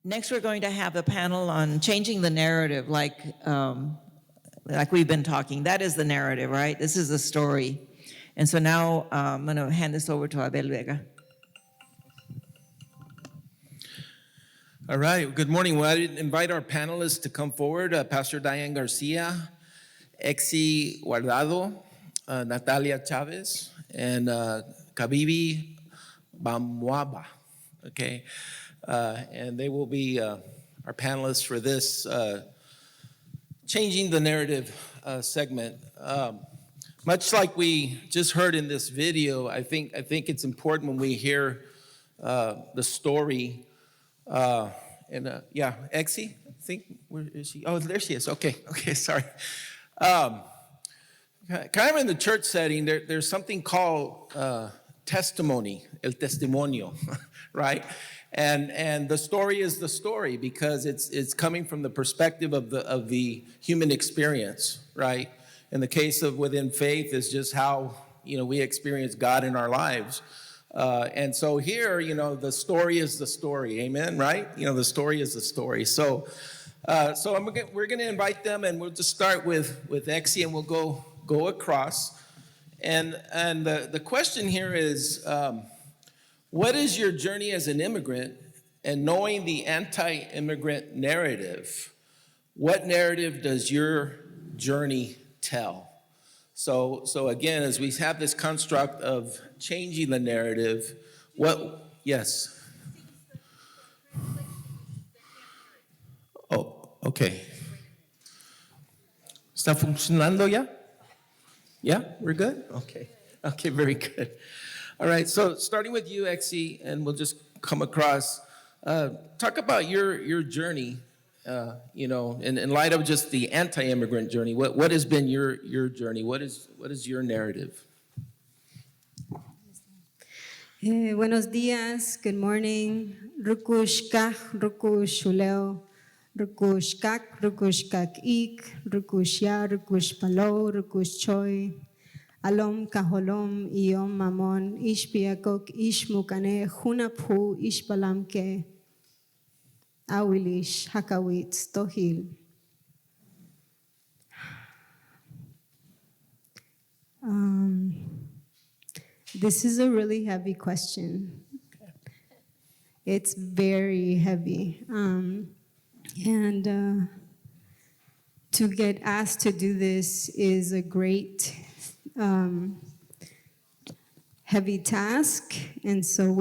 Next, we're going to have a panel on changing the narrative, like we've been talking. That is the narrative, right? This is the story. And so now I'm going to hand this over to Abel Vega. All right, good morning. Well, I invite our panelists to come forward. Pastor Dianne Garcia, Excy Guardado, Natalia Chavez, and Kabibi Bamuamba, okay? And they will be our panelists for this Changing the Narrative segment. Much like we just heard in this video, I think it's important when we hear the story. Excy, I think, where is she? Oh, there she is. Okay, sorry. Kind of in the church setting, there's something called testimony, el testimonio, right? And the story is the story because it's coming from the perspective of the human experience, right? In the case of within faith is just how, we experience God in our lives. And so here, the story is the story, amen, right? The story is the story. So we're going to invite them, and we'll just start with Excy, and we'll go across. And the question here is, what is your journey as an immigrant? And knowing the anti-immigrant narrative, what narrative does your journey tell? So again, as we have this construct of changing the narrative, yes? Oh, okay. ¿Está funcionando ya? Yeah, we're good? Okay, very good. All right, so starting with you, Excy, and we'll just come across. Talk about your journey, in light of just the anti-immigrant journey. What has been your journey? What is your narrative? Buenos días, good morning. Rukush kach, rukush shuleo, rukush kak, rukush kak ik, rukush ya, rukush palo, rukush choy. Alom kaholom, iom mamon, ish piakok, ish mukane, hunaphu, ish balamke. Awilish, hakawit, tohil. This is a really heavy question. It's very heavy. And to get asked to do this is a great heavy task. And so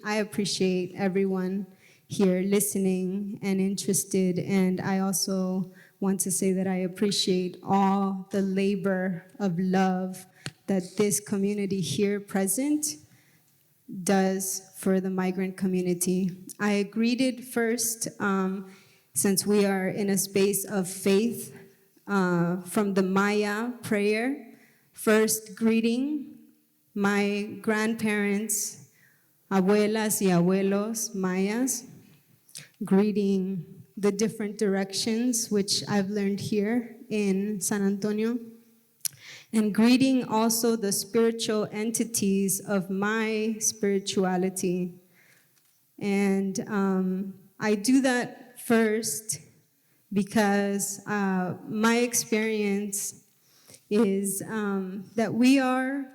I appreciate everyone here listening and interested. And I also want to say that I appreciate all the labor of love that this community here present does for the migrant community. I greeted first, since we are in a space of faith, from the Maya prayer, first greeting my grandparents, abuelas y abuelos Mayas, greeting the different directions, which I've learned here in San Antonio, and greeting also the spiritual entities of my spirituality. And I do that first because my experience is that we are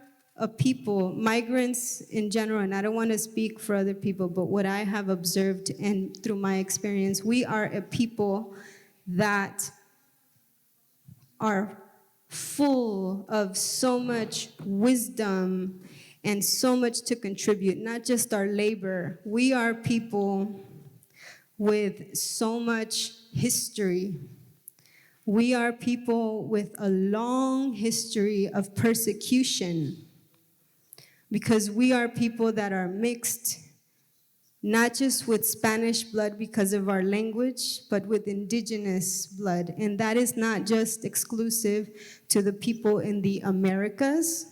a people, migrants in general, and I don't want to speak for other people, but what I have observed and through my experience, we are a people that are full of so much wisdom and so much to contribute, not just our labor. We are people with so much history. We are people with a long history of persecution because we are people that are mixed, not just with Spanish blood because of our language, but with indigenous blood. And that is not just exclusive to the people in the Americas.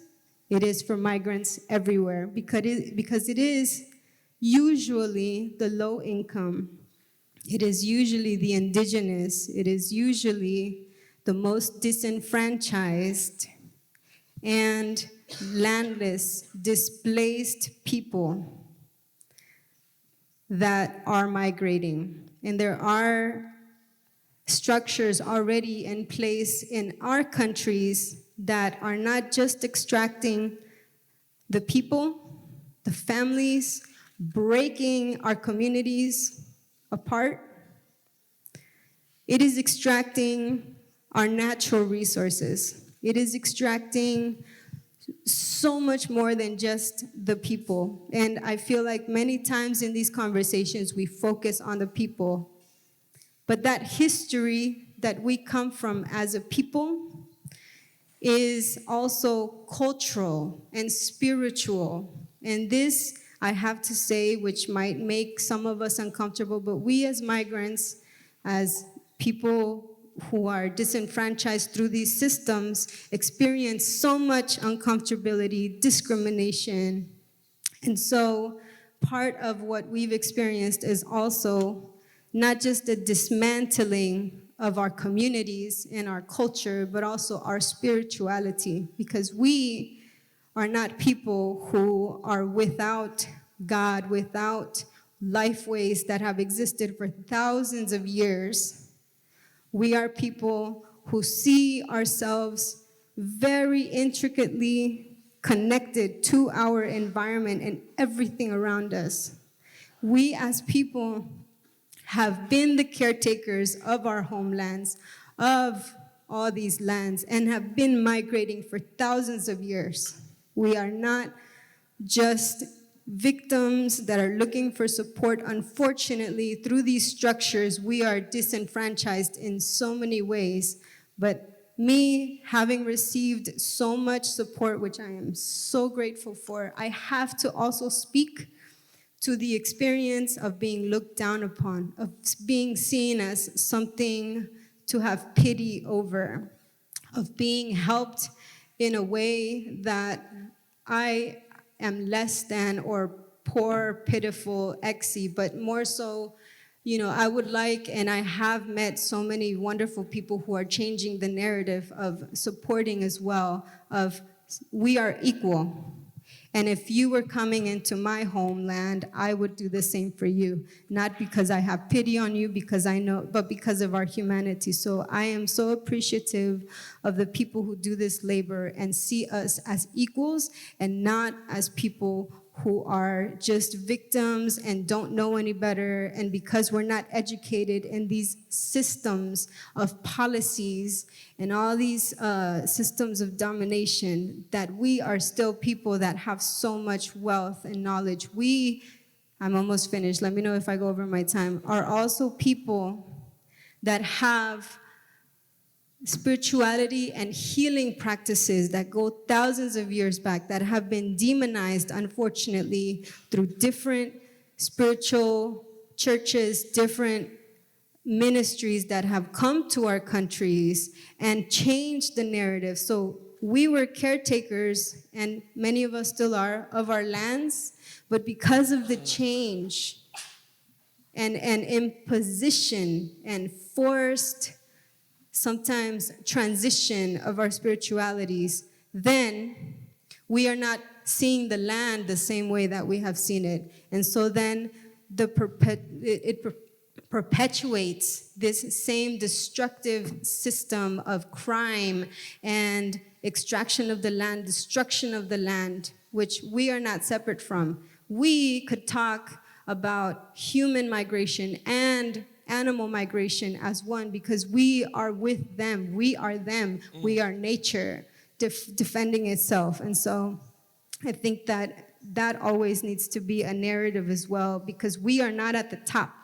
It is for migrants everywhere because it is usually the low income. It is usually the indigenous. It is usually the most disenfranchised and landless, displaced people that are migrating. And there are structures already in place in our countries that are not just extracting the people, the families, breaking our communities apart. It is extracting our natural resources. It is extracting so much more than just the people. And I feel like many times in these conversations, we focus on the people. But that history that we come from as a people is also cultural and spiritual. And this, I have to say, which might make some of us uncomfortable, but we as migrants, as people who are disenfranchised through these systems, experience so much uncomfortability, discrimination. And so part of what we've experienced is also not just the dismantling of our communities and our culture, but also our spirituality, because we are not people who are without God, without lifeways that have existed for thousands of years. We are people who see ourselves very intricately connected to our environment and everything around us. We as people have been the caretakers of our homelands, of all these lands, and have been migrating for thousands of years. We are not just victims that are looking for support. Unfortunately, through these structures, we are disenfranchised in so many ways. But me, having received so much support, which I am so grateful for, I have to also speak to the experience of being looked down upon, of being seen as something to have pity over, of being helped in a way that I am less than or poor, pitiful Excy, but more so, I would like, and I have met so many wonderful people who are changing the narrative of supporting as well, of we are equal. And if you were coming into my homeland, I would do the same for you. Not because I have pity on you, because I know, but because of our humanity. So I am so appreciative of the people who do this labor and see us as equals and not as people who are just victims and don't know any better. And because we're not educated in these systems of policies and all these systems of domination, that we are still people that have so much wealth and knowledge. I'm almost finished, let me know if I go over my time, are also people that have spirituality and healing practices that go thousands of years back that have been demonized, unfortunately, through different spiritual churches, different ministries that have come to our countries and changed the narrative. So we were caretakers, and many of us still are, of our lands, but because of the change and imposition and forced sometimes transition of our spiritualities, then we are not seeing the land the same way that we have seen it. And so then it perpetuates this same destructive system of crime and extraction of the land, destruction of the land, which we are not separate from. We could talk about human migration and animal migration as one, because we are with them, we are them, we are nature defending itself. And so I think that always needs to be a narrative as well, because we are not at the top.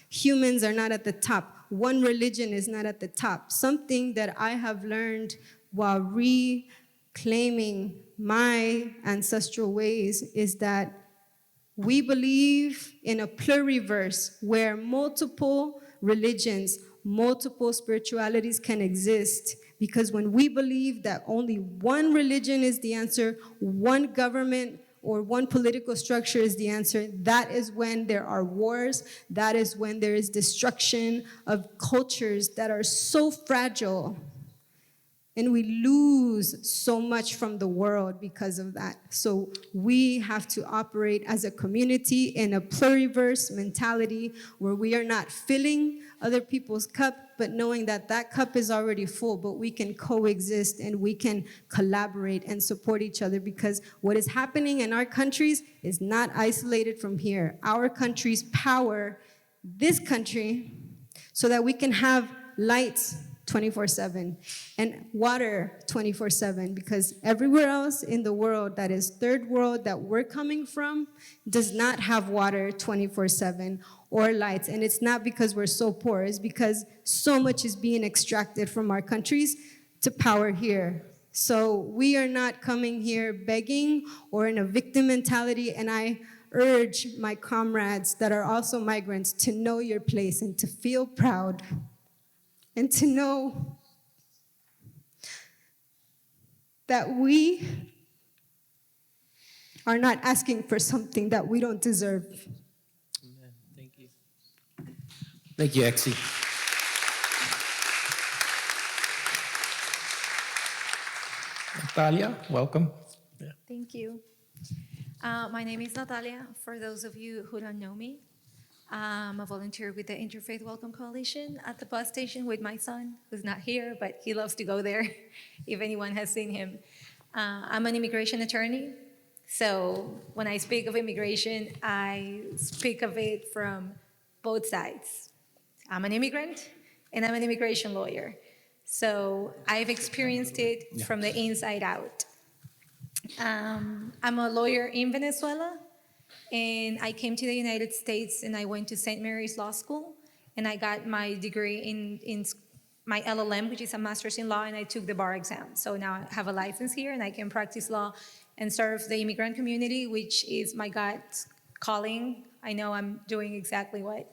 Humans are not at the top. One religion is not at the top. Something that I have learned while reclaiming my ancestral ways is that we believe in a pluriverse where multiple religions, multiple spiritualities can exist, because when we believe that only one religion is the answer, one government or one political structure is the answer, that is when there are wars, that is when there is destruction of cultures that are so fragile. And we lose so much from the world because of that. So we have to operate as a community in a pluriverse mentality where we are not filling other people's cup, but knowing that that cup is already full, but we can coexist and we can collaborate and support each other, because what is happening in our countries is not isolated from here. Our countries power this country so that we can have lights 24/7 and water 24/7, because everywhere else in the world that is third world that we're coming from does not have water 24/7 or lights. And it's not because we're so poor, it's because so much is being extracted from our countries to power here. So we are not coming here begging or in a victim mentality, and I urge my comrades that are also migrants to know your place and to feel proud and to know that we are not asking for something that we don't deserve. Amen. Thank you. Thank you, Excy. Natalia, welcome. Thank you. My name is Natalia. For those of you who don't know me, I'm a volunteer with the Interfaith Welcome Coalition at the bus station with my son, who's not here, but he loves to go there if anyone has seen him. I'm an immigration attorney, so when I speak of immigration, I speak of it from both sides. I'm an immigrant, and I'm an immigration lawyer. So I've experienced it from the inside out. I'm a lawyer in Venezuela, and I came to the United States and I went to St. Mary's Law School, and I got my degree in my LLM, which is a master's in law, and I took the bar exam. So now I have a license here and I can practice law and serve the immigrant community, which is my God's calling. I know I'm doing exactly what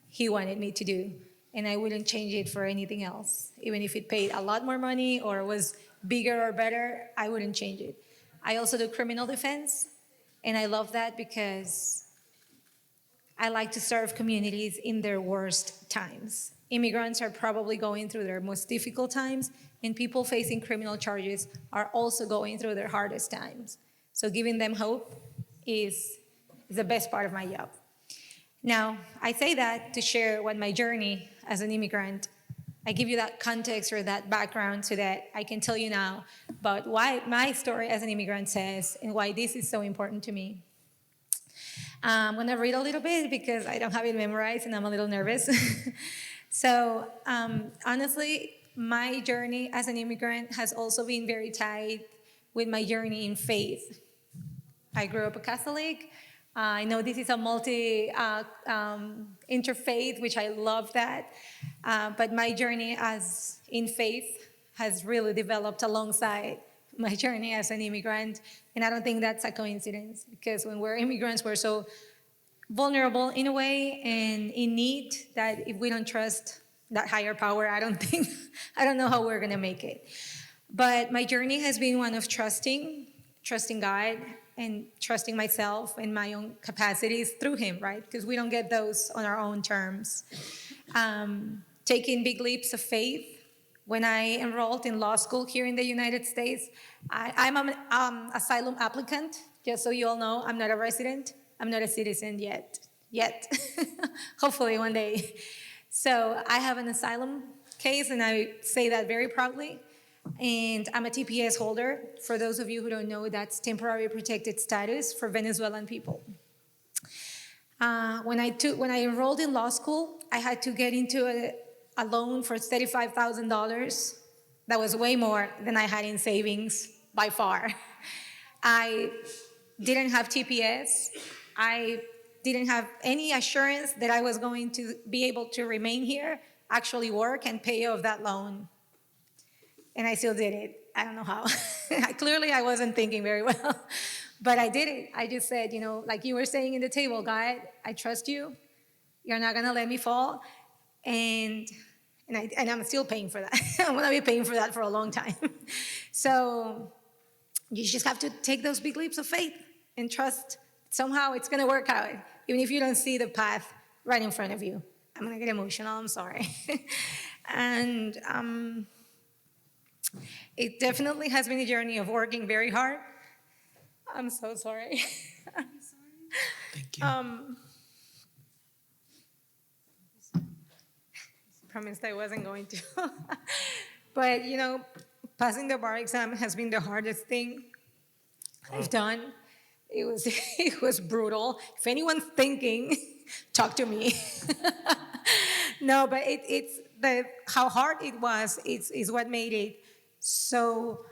He wanted me to do, and I wouldn't change it for anything else. Even if it paid a lot more money or was bigger or better, I wouldn't change it. I also do criminal defense, and I love that because I like to serve communities in their worst times. Immigrants are probably going through their most difficult times, and people facing criminal charges are also going through their hardest times. So giving them hope is the best part of my job. Now, I say that to share what my journey as an immigrant, I give you that context or that background so that I can tell you now about why my story as an immigrant says and why this is so important to me. I'm going to read a little bit because I don't have it memorized and I'm a little nervous. So honestly, my journey as an immigrant has also been very tied with my journey in faith. I grew up a Catholic. I know this is a interfaith, which I love that. But my journey as in faith has really developed alongside my journey as an immigrant. And I don't think that's a coincidence, because when we're immigrants, we're so vulnerable in a way and in need that if we don't trust that higher power, I don't know how we're gonna make it. But my journey has been one of trusting God and trusting myself and my own capacities through Him, right? Because we don't get those on our own terms. Taking big leaps of faith. When I enrolled in law school here in the United States, I'm an asylum applicant. Just so you all know, I'm not a resident. I'm not a citizen yet. Hopefully one day. So I have an asylum case, and I say that very proudly. And I'm a TPS holder. For those of you who don't know, that's temporary protected status for Venezuelan people. When I enrolled in law school, I had to get into a loan for $35,000. That was way more than I had in savings by far. I didn't have TPS. I didn't have any assurance that I was going to be able to remain here, actually work, and pay off that loan. And I still did it. I don't know how. Clearly, I wasn't thinking very well. But I did it. I just said, like you were saying in the table, God, I trust you. You're not going to let me fall. And I'm still paying for that. I'm going to be paying for that for a long time. So you just have to take those big leaps of faith and trust somehow it's going to work out, even if you don't see the path right in front of you. I'm going to get emotional. I'm sorry. And It definitely has been a journey of working very hard. I'm so sorry. Thank you. Promised I wasn't going to. But, passing the bar exam has been the hardest thing I've done. It was brutal. If anyone's thinking, talk to me. No, but it's how hard it was is what made it so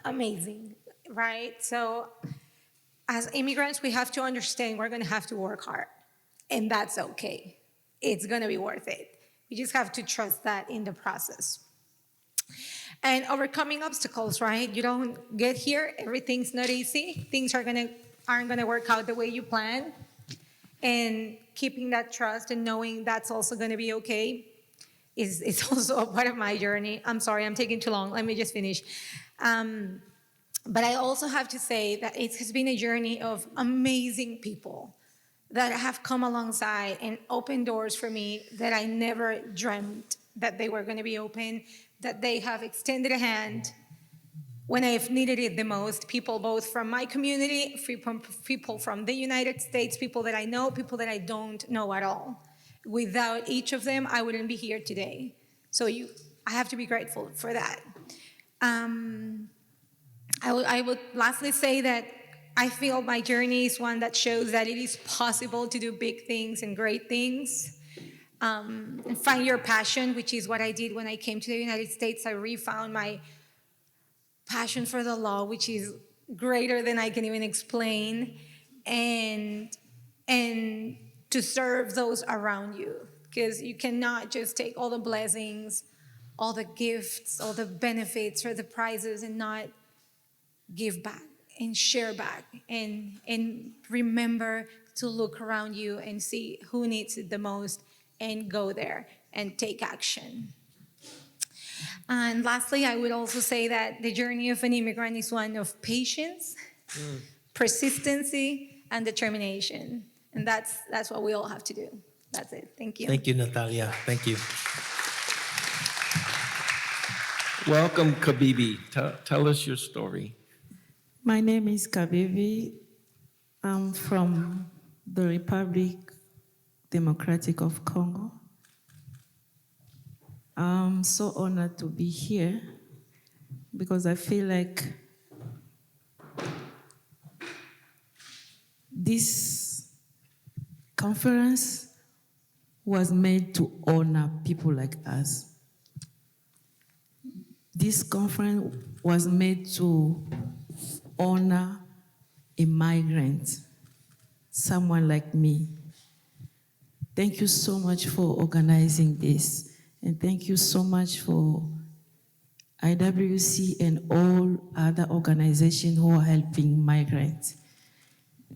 amazing, right? So as immigrants, we have to understand we're going to have to work hard, and that's okay. It's going to be worth it. We just have to trust that in the process. And overcoming obstacles, right? You don't get here, everything's not easy. Things aren't gonna work out the way you plan. And keeping that trust and knowing that's also gonna be okay is also a part of my journey. I'm sorry, I'm taking too long. Let me just finish. But I also have to say that it has been a journey of amazing people that have come alongside and opened doors for me that I never dreamt that they were going to be open, that they have extended a hand when I've needed it the most. People both from my community, people from the United States, people that I know, people that I don't know at all. Without each of them, I wouldn't be here today. So I have to be grateful for that. I would lastly say that I feel my journey is one that shows that it is possible to do big things and great things. And find your passion, which is what I did when I came to the United States. I refound my passion for the law, which is greater than I can even explain, and to serve those around you, because you cannot just take all the blessings, all the gifts, all the benefits or the prizes and not give back and share back and remember to look around you and see who needs it the most and go there and take action. And lastly, I would also say that the journey of an immigrant is one of patience, persistency, and determination. And that's what we all have to do. That's it. Thank you. Thank you, Natalia. Thank you. Welcome, Kabibi. Tell us your story. My name is Kabibi. I'm from the Republic Democratic of Congo. I'm so honored to be here because I feel like this conference was made to honor people like us. This conference was made to honor a migrant, someone like me. Thank you so much for organizing this, and thank you so much for IWC and all other organizations who are helping migrants,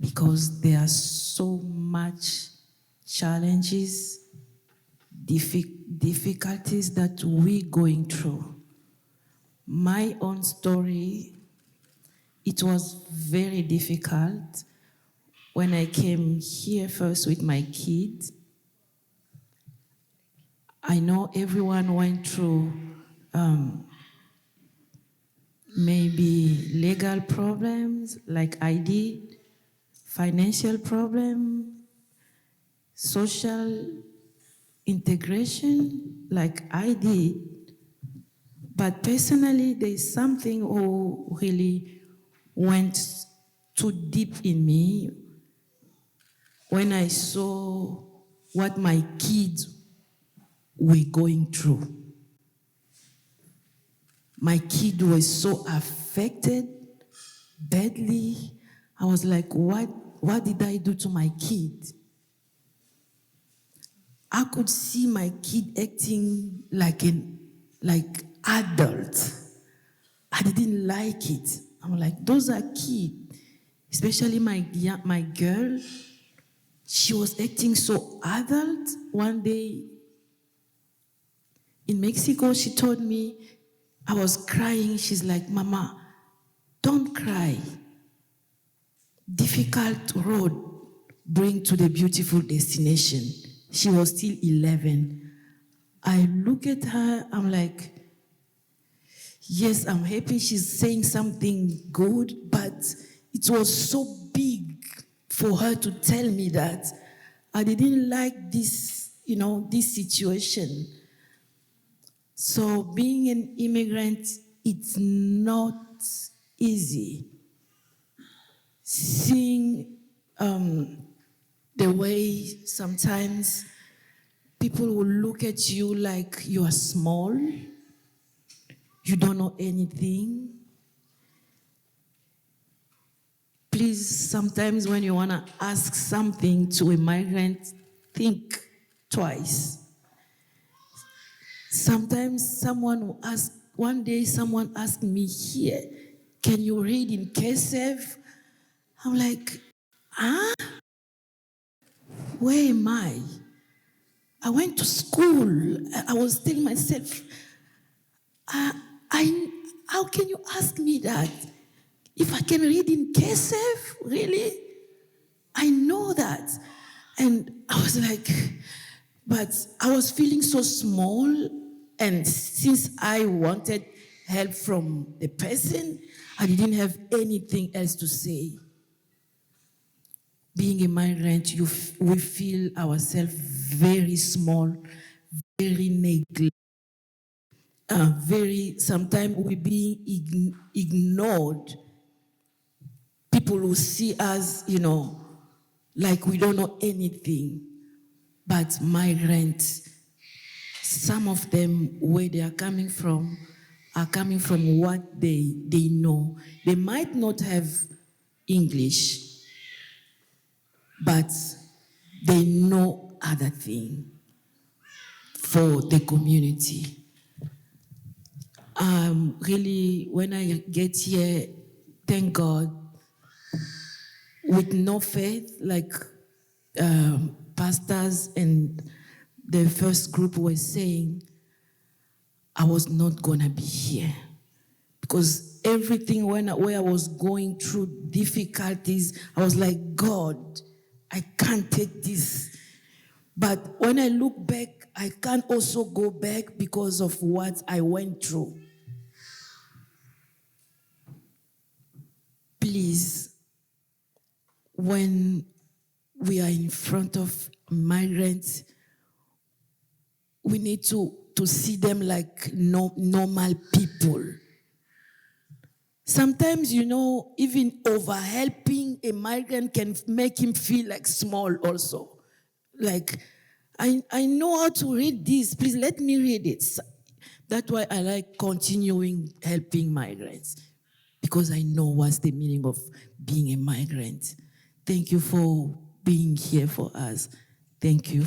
because there are so much challenges, difficulties that we're going through. My own story, it was very difficult when I came here first with my kids. I know everyone went through maybe legal problems like I did, financial problem, social integration like I did. But personally, there's something who really went too deep in me when I saw what my kids were going through. My kid was so affected badly. I was like, what did I do to my kid? I could see my kid acting like adult. I didn't like it. I'm like, those are kids. Especially my girl, she was acting so adult. One day in Mexico, she told me, I was crying. She's like, Mama, don't cry. Difficult road bring to the beautiful destination. She was still 11. I look at her, I'm like, Yes, I'm happy she's saying something good, but it was so big for her to tell me that I didn't like this, this situation. So being an immigrant, it's not easy. Seeing the way sometimes people will look at you like you are small, you don't know anything. Please, sometimes when you want to ask something to a migrant, think twice. Sometimes one day someone asked me here, can you read in KSF? I'm like, huh? Where am I? I went to school. I was telling myself, how can you ask me that? If I can read in KSF, really? I know that. And I was like, but I was feeling so small. And since I wanted help from the person, I didn't have anything else to say. Being a migrant, we feel ourselves very small, very neglected. Sometimes we're being ignored. People will see us, like we don't know anything. But migrants, some of them, where they are coming from what they know. They might not have English, but they know other things for the community. Really, when I get here, thank God, with no faith, like pastors and the first group were saying, I was not gonna be here. Because everything where I was going through difficulties, I was like, God, I can't take this. But when I look back, I can't also go back because of what I went through. Please, when we are in front of migrants, we need to see them like normal people. Sometimes, even over-helping a migrant can make him feel like small also. Like, I know how to read this, please let me read it. That's why I like continuing helping migrants, because I know what's the meaning of being a migrant. Thank you for being here for us. Thank you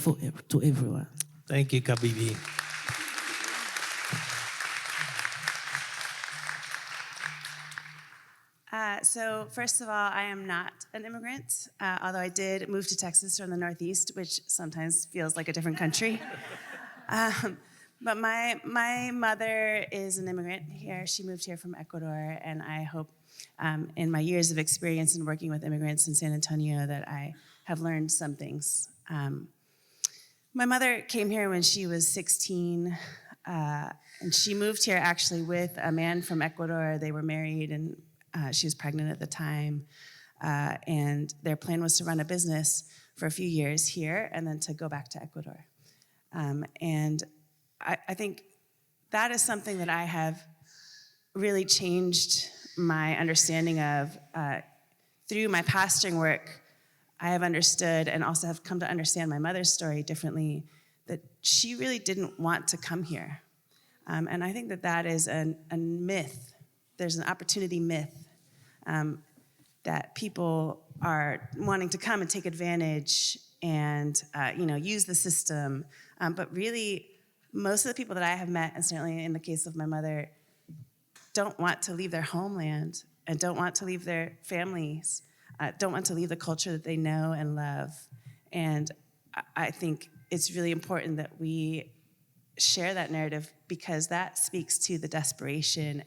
to everyone. Thank you, Kabibi. So first of all, I am not an immigrant, although I did move to Texas from the Northeast, which sometimes feels like a different country. But my mother is an immigrant here. She moved here from Ecuador, and I hope in my years of experience in working with immigrants in San Antonio that I have learned some things. My mother came here when she was 16, and she moved here actually with a man from Ecuador. They were married, and she was pregnant at the time. And their plan was to run a business for a few years here and then to go back to Ecuador. And I think that is something that I have really changed my understanding of through my pastoring work. I have understood and also have come to understand my mother's story differently, that she really didn't want to come here. And I think that is a myth. There's an opportunity myth that people are wanting to come and take advantage and use the system. But really, most of the people that I have met, and certainly in the case of my mother, don't want to leave their homeland and don't want to leave their families, don't want to leave the culture that they know and love. And I think it's really important that we share that narrative, because that speaks to the desperation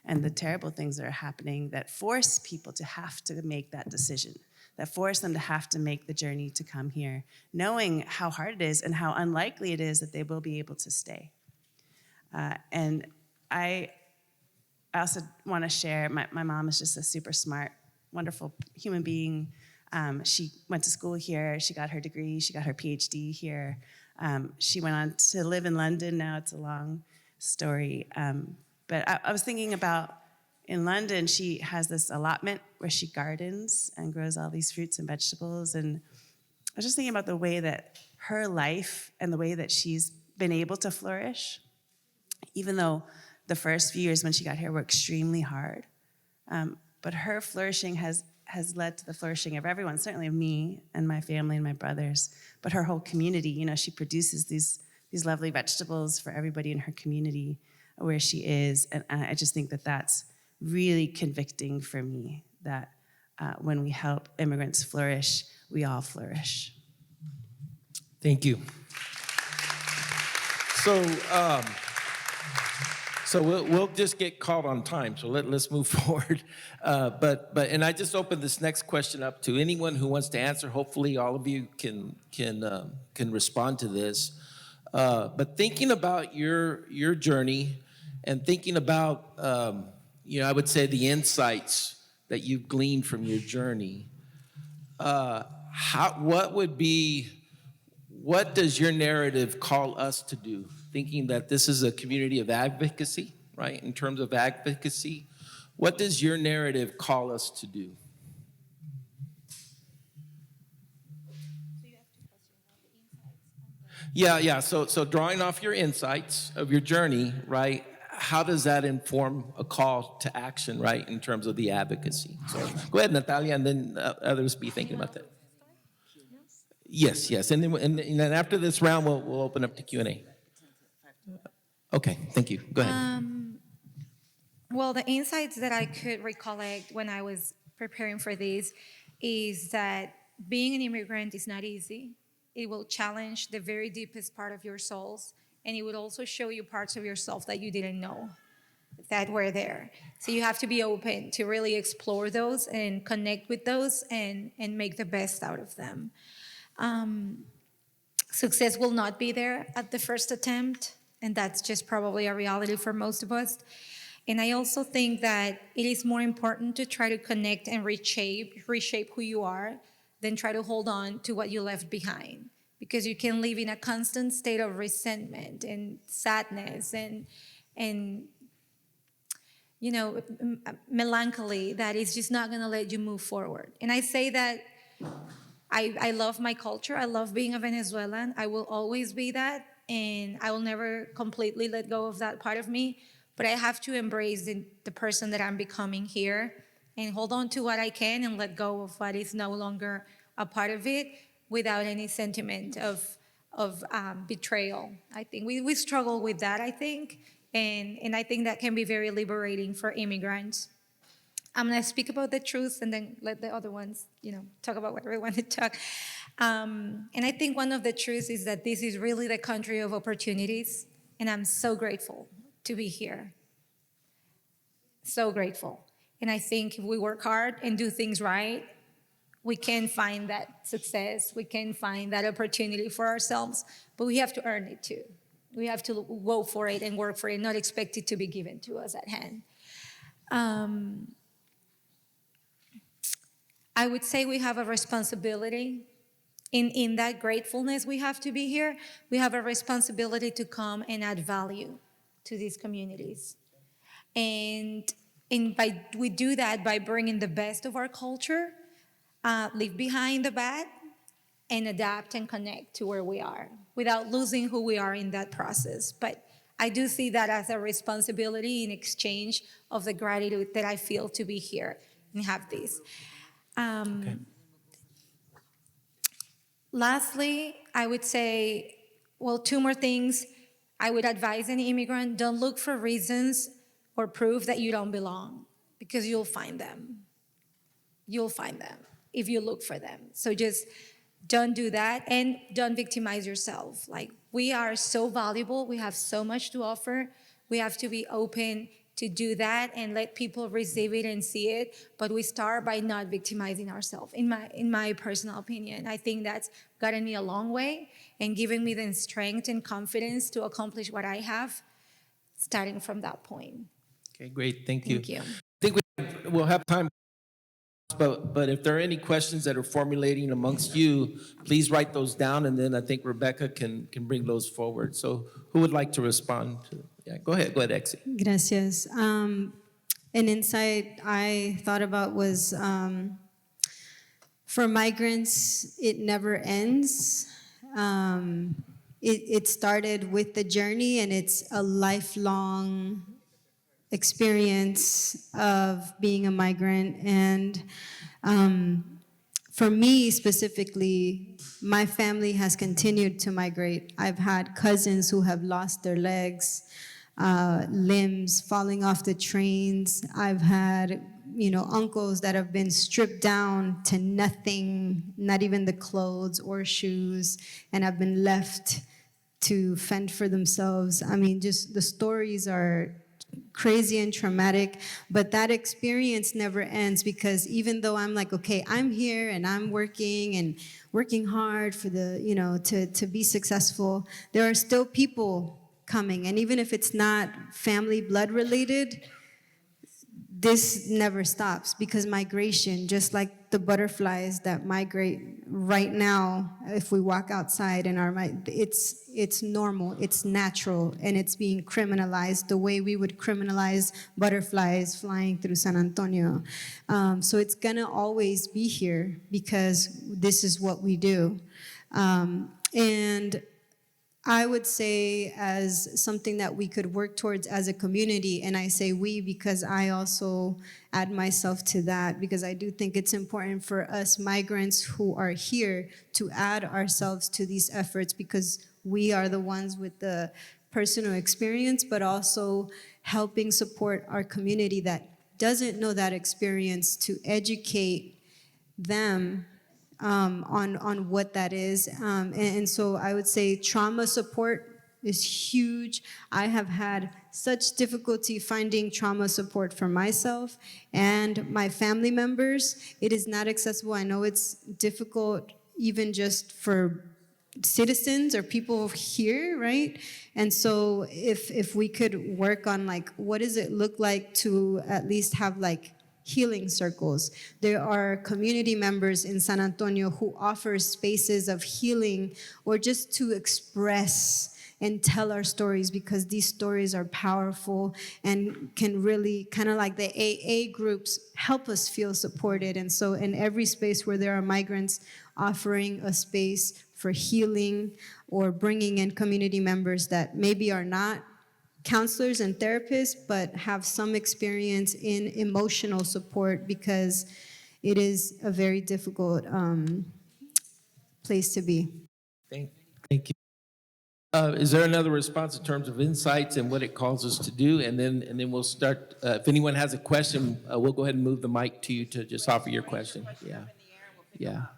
and the terrible things that are happening that force people to have to make that decision, that force them to have to make the journey to come here, knowing how hard it is and how unlikely it is that they will be able to stay. And I I also want to share, my mom is just a super smart, wonderful human being. She went to school here. She got her degree. She got her PhD here. She went on to live in London. Now it's a long story. But I was thinking about, in London, she has this allotment where she gardens and grows all these fruits and vegetables. And I was just thinking about the way that her life and the way that she's been able to flourish, even though the first few years when she got here were extremely hard. But her flourishing has led to the flourishing of everyone, certainly of me and my family and my brothers, but her whole community. You know, she produces these lovely vegetables for everybody in her community where she is. And I just think that that's really convicting for me, that when we help immigrants flourish, we all flourish. Thank you. So we'll just get caught on time. So let's move forward. And I just opened this next question up to anyone who wants to answer. Hopefully, all of you can respond to this. But thinking about your journey and thinking about I would say the insights that you've gleaned from your journey. What does your narrative call us to do? Thinking that this is a community of advocacy, right? In terms of advocacy, what does your narrative call us to do? Yeah. So drawing off your insights of your journey, right? How does that inform a call to action, right? In terms of the advocacy. So go ahead, Natalia, and then others be thinking about that. Yes. And then after this round, we'll open up to Q&A. Okay, thank you. Go ahead. Well, the insights that I could recollect when I was preparing for this is that being an immigrant is not easy. It will challenge the very deepest part of your souls, and it would also show you parts of yourself that you didn't know that were there. So you have to be open to really explore those and connect with those and make the best out of them. Success will not be there at the first attempt, and that's just probably a reality for most of us. And I also think that it is more important to try to connect and reshape who you are than try to hold on to what you left behind. Because you can live in a constant state of resentment and sadness and melancholy that is just not gonna let you move forward. And I say that I love my culture. I love being a Venezuelan. I will always be that. And I will never completely let go of that part of me. But I have to embrace the person that I'm becoming here and hold on to what I can and let go of what is no longer a part of it without any sentiment of betrayal. I think we struggle with that, I think. And I think that can be very liberating for immigrants. I'm going to speak about the truth and then let the other ones, talk about whatever they want to talk. And I think one of the truths is that this is really the country of opportunities. And I'm so grateful to be here. So grateful. And I think if we work hard and do things right, we can find that success. We can find that opportunity for ourselves. But we have to earn it too. We have to go for it and work for it, not expect it to be given to us at hand. I would say we have a responsibility. In that gratefulness we have to be here, we have a responsibility to come and add value to these communities. And we do that by bringing the best of our culture, leave behind the bad, and adapt and connect to where we are without losing who we are in that process. But I do see that as a responsibility in exchange of the gratitude that I feel to be here and have this. Okay. Lastly, I would say, two more things. I would advise any immigrant, don't look for reasons or proof that you don't belong, because you'll find them. You'll find them if you look for them. So just don't do that, and don't victimize yourself. Like, we are so valuable. We have so much to offer. We have to be open to do that and let people receive it and see it. But we start by not victimizing ourselves. In my personal opinion, I think that's gotten me a long way and giving me the strength and confidence to accomplish what I have, starting from that point. Okay, great. Thank you. Thank you. I think we'll have time, but if there are any questions that are formulating amongst you, please write those down, and then I think Rebecca can bring those forward. So who would like to respond? Yeah, go ahead, Excy. Gracias. An insight I thought about was for migrants, it never ends. It started with the journey, and it's a lifelong experience of being a migrant. And for me specifically, my family has continued to migrate. I've had cousins who have lost their legs, limbs falling off the trains. I've had, uncles that have been stripped down to nothing, not even the clothes or shoes, and have been left to fend for themselves. I mean, just the stories are crazy and traumatic, but that experience never ends, because even though I'm like, okay, I'm here and I'm working hard for to be successful, there are still people coming. And even if it's not family blood related, this never stops, because migration, just like the butterflies that migrate right now, if we walk outside in it's normal, it's natural, and it's being criminalized the way we would criminalize butterflies flying through San Antonio. So it's gonna always be here, because this is what we do. And I would say, as something that we could work towards as a community, and I say we because I also add myself to that, because I do think it's important for us migrants who are here to add ourselves to these efforts, because we are the ones with the personal experience, but also helping support our community that doesn't know that experience, to educate them on what that is. And so I would say trauma support is huge. I have had such difficulty finding trauma support for myself and my family members. It is not accessible. I know it's difficult even just for citizens or people here, right? And so if we could work on what does it look like to at least have healing circles. There are community members in San Antonio who offer spaces of healing, or just to express and tell our stories, because these stories are powerful and can really, kind of like the AA groups, help us feel supported. And so in every space where there are migrants, offering a space for healing, or bringing in community members that maybe are not counselors and therapists, but have some experience in emotional support, because it is a very difficult place to be. Thank you. Is there another response in terms of insights and what it calls us to do? And then we'll start. If anyone has a question, we'll go ahead and move the mic to you to just offer your question. Yeah.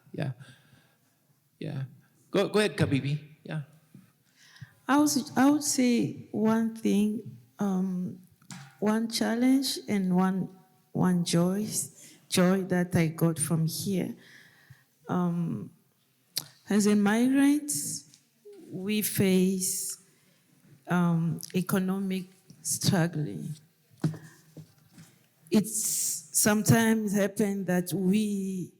Go ahead, Kabibi. Yeah. I would say one thing, one challenge and one joy that I got from here. As a migrant, we face economic struggling. It's sometimes happen that we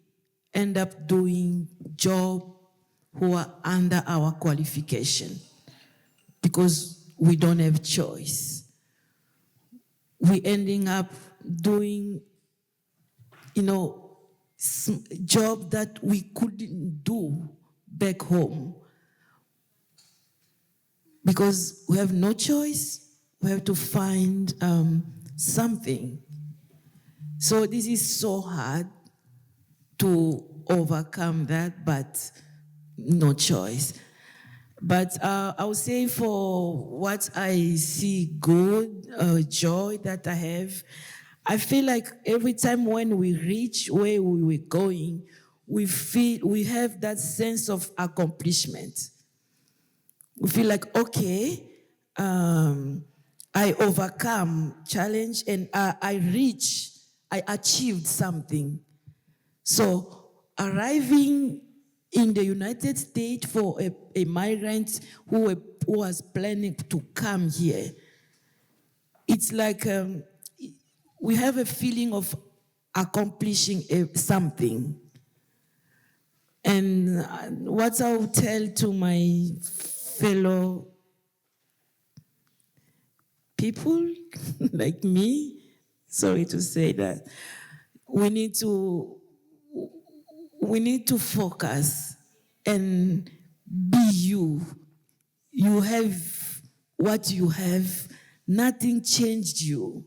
end up doing job who are under our qualification, because we don't have choice. We ending up doing, job that we couldn't do back home, because we have no choice. We have to find something. So this is so hard to overcome that, but no choice. But I would say, for what I see good, joy that I have, I feel like every time when we reach where we were going, we have that sense of accomplishment. We feel like, okay, I overcome challenge and I achieved something. So arriving in the United States for a migrant who was planning to come here, it's like we have a feeling of accomplishing something. And what I would tell to my fellow people like me, sorry to say that, we need to focus and be you. You have what you have. Nothing changed you.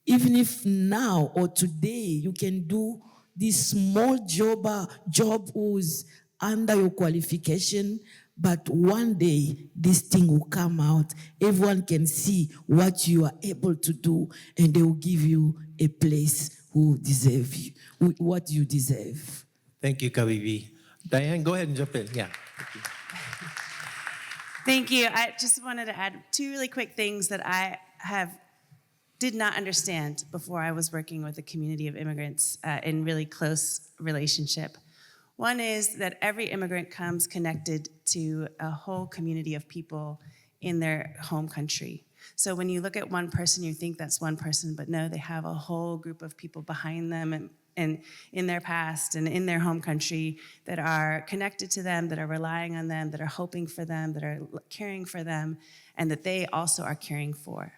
Even if now or today you can do this small job who's under your qualification, but one day this thing will come out. Everyone can see what you are able to do, and they will give you a place who deserve you, what you deserve. Thank you, Kabibi. Dianne, go ahead and jump in. Yeah. Thank you. I just wanted to add two really quick things that I did not understand before I was working with a community of immigrants in really close relationship. One is that every immigrant comes connected to a whole community of people in their home country. So when you look at one person, you think that's one person, but no, they have a whole group of people behind them and in their past and in their home country that are connected to them, that are relying on them, that are hoping for them, that are caring for them, and that they also are caring for.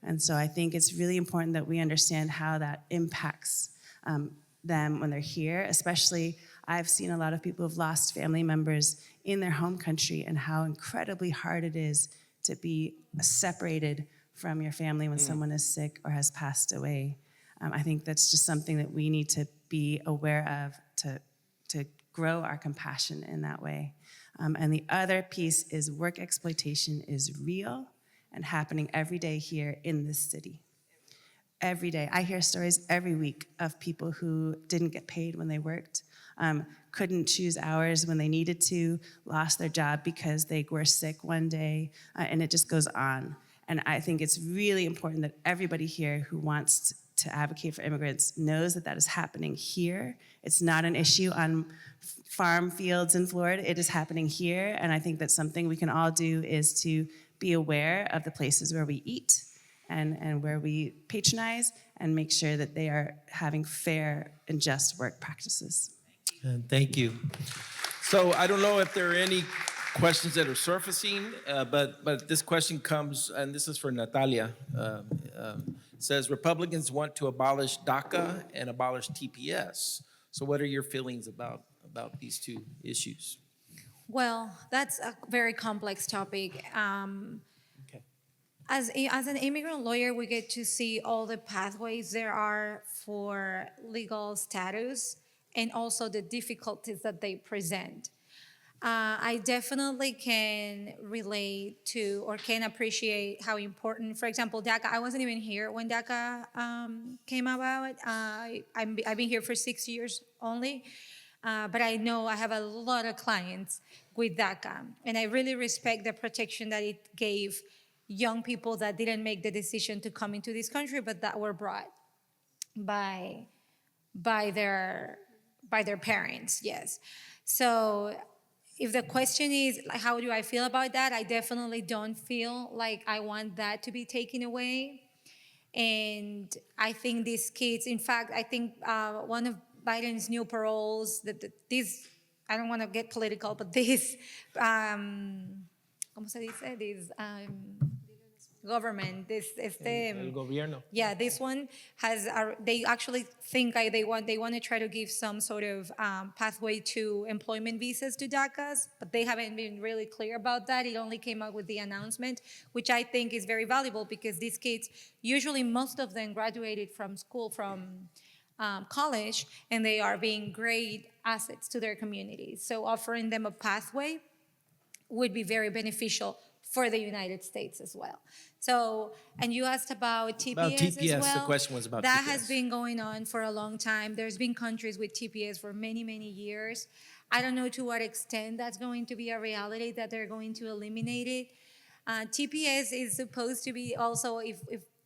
And so I think it's really important that we understand how that impacts them when they're here. Especially, I've seen a lot of people who've lost family members in their home country and how incredibly hard it is to be separated from your family when someone is sick or has passed away. I think that's just something that we need to be aware of to grow our compassion in that way. And the other piece is work exploitation is real and happening every day here in this city. Every day. I hear stories every week of people who didn't get paid when they worked, couldn't choose hours when they needed to, lost their job because they were sick one day, and it just goes on. And I think it's really important that everybody here who wants to advocate for immigrants knows that that is happening here. It's not an issue on farm fields in Florida. It is happening here, and I think that something we can all do is to be aware of the places where we eat and where we patronize and make sure that they are having fair and just work practices. Thank you. So I don't know if there are any questions that are surfacing, but this question comes, and this is for Natalia. Says Republicans want to abolish DACA and abolish TPS. So what are your feelings about these two issues? Well, that's a very complex topic. Okay. As an immigrant lawyer, we get to see all the pathways there are for legal status and also the difficulties that they present. I definitely can relate to or can appreciate how important, for example, DACA. I wasn't even here when DACA came about. I've been here for 6 years only, but I know I have a lot of clients with DACA, and I really respect the protection that it gave young people that didn't make the decision to come into this country, but that were brought by their parents. Yes, so. If the question is, like, how do I feel about that? I definitely don't feel like I want that to be taken away. And I think these kids, in fact, I think one of Biden's new paroles, these, I don't want to get political, but these, ¿cómo se dice? These government, El gobierno. yeah, this one has, they actually think they want to try to give some sort of pathway to employment visas to DACAs, but they haven't been really clear about that. It only came out with the announcement, which I think is very valuable because these kids, usually most of them graduated from school, from college, and they are being great assets to their communities. So offering them a pathway would be very beneficial for the United States as well. So, and you asked about TPS as well. The question was about that TPS. has been going on for a long time. There's been countries with TPS for many, many years. I don't know to what extent that's going to be a reality, that they're going to eliminate it. TPS is supposed to be also if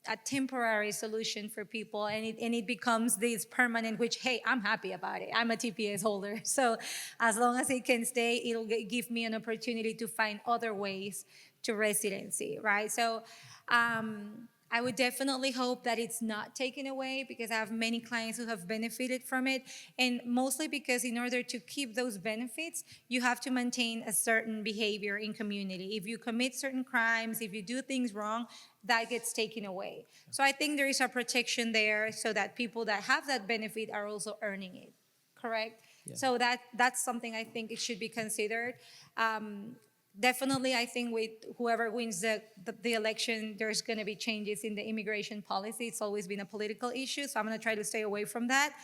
a temporary solution for people, and it becomes this permanent, which, hey, I'm happy about it. I'm a TPS holder. So as long as it can stay, it'll give me an opportunity to find other ways to residency, right? So I I would definitely hope that it's not taken away because I have many clients who have benefited from it. And mostly because in order to keep those benefits, you have to maintain a certain behavior in community. If you commit certain crimes, if you do things wrong, that gets taken away. So I think there is a protection there so that people that have that benefit are also earning it, correct? Yeah. So that's something I think it should be considered. Definitely, I think with whoever wins the election, there's going to be changes in the immigration policy. It's always been a political issue, so I'm going to try to stay away from that.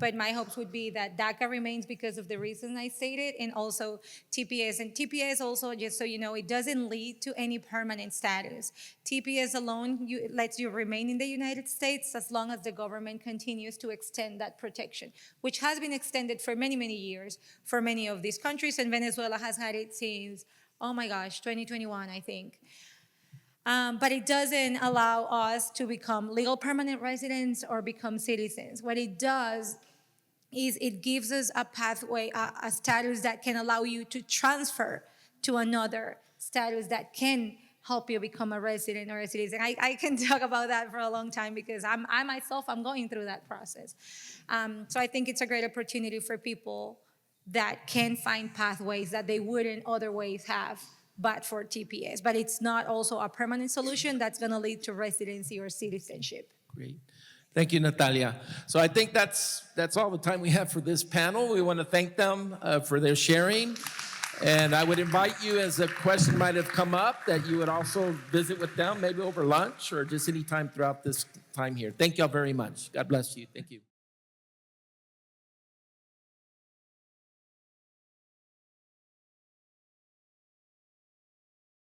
But my hopes would be that DACA remains because of the reasons I stated, and also TPS. And TPS also, just so you know, it doesn't lead to any permanent status. TPS alone lets you remain in the United States as long as the government continues to extend that protection, which has been extended for many, many years for many of these countries, and Venezuela has had it since, oh my gosh, 2021, I think. But it doesn't allow us to become legal permanent residents or become citizens. What it does is it gives us a pathway, a status that can allow you to transfer to another status that can help you become a resident or a citizen. I can talk about that for a long time because I myself, I'm going through that process. So I think it's a great opportunity for people that can find pathways that they wouldn't otherwise have but for TPS. But it's not also a permanent solution that's going to lead to residency or citizenship. Great. Thank you, Natalia. So I think that's all the time we have for this panel. We want to thank them for their sharing. And I would invite you, as a question might have come up, that you would also visit with them, maybe over lunch or just any time throughout this time here. Thank y'all very much. God bless you. Thank you.